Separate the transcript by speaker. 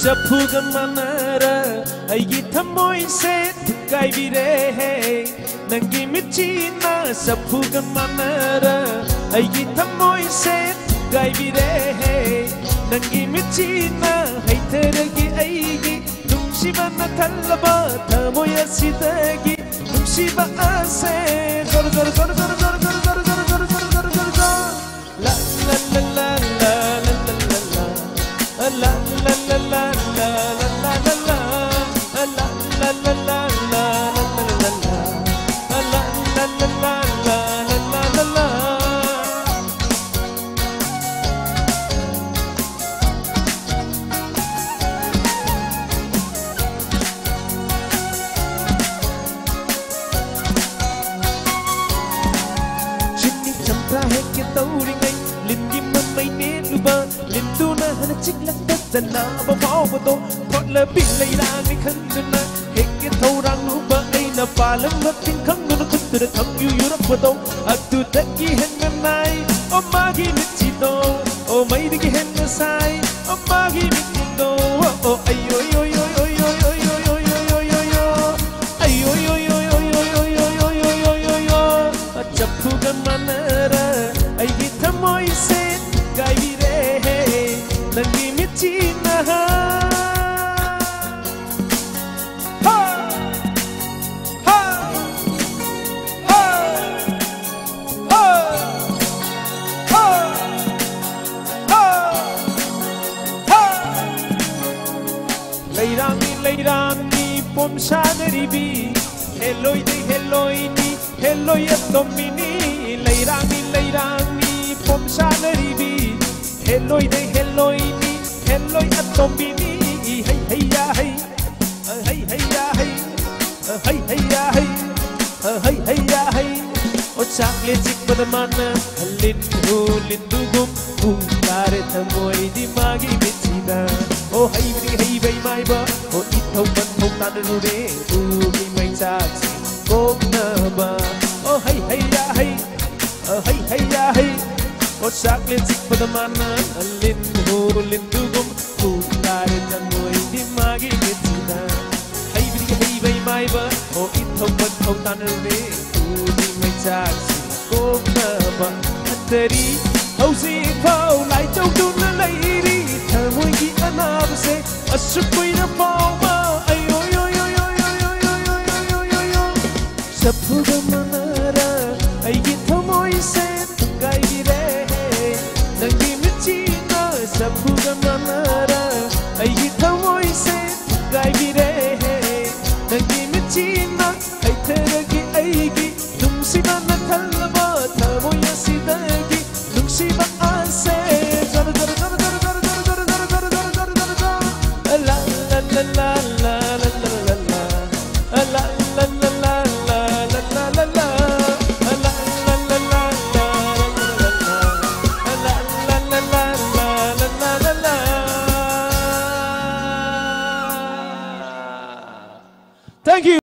Speaker 1: Shapuga manara ayi thamoy se thukai bire nangi michina shapuga manara ayi thamoy se thukai bire nangi michina haitharagi aigi numshiba na thalaba thamoy asidagi numshiba ase zor zor zor zor zor zor zor zor zor zor zor zor zor la la la la la la la la la la la na ba phao ba to thoát lỡ bị lây lan đi khăn na hết cái thâu răng nụ ba ai na pha lắm mất tiếng khăn nụ nó cứ từ thằng yêu yêu ba to tu tất ki hen na nai o ma gi mit chi to o mai đi ki hen na sai o ma gi mit chi to o ay yo yo yo yo yo yo yo yo yo yo yo ay yo yo yo yo yo yo yo yo yo yo yo chap thu gan manara ay gi thamoy se gai vi re nangi michina ha ha ha ha ha ha leirani pom shanari bi heloi ni heloi atomini leirani pom shanari bi heloi ni heloi atombini hey hey ya hey hey hey ya hey hey hey ya hey hey hey ya hey o chakle chik padmana lindu gum pare thamoi di magi michina o hey bay mai ba o ithau ban thong tan ru re u gi mai chak ko na ba o hey hey ya hey hey hey ya hey o chakle chik padmana lindu gum pare thamoi di magi michina hey bay mai ba o ithau ban thong tan ru re u gi mai chak ko na ba teri hausi phao lại trong đun na lấy đi thamoi gi anab se asukoi na phao ma ay yo yo yo yo yo yo yo yo yo yo yo yo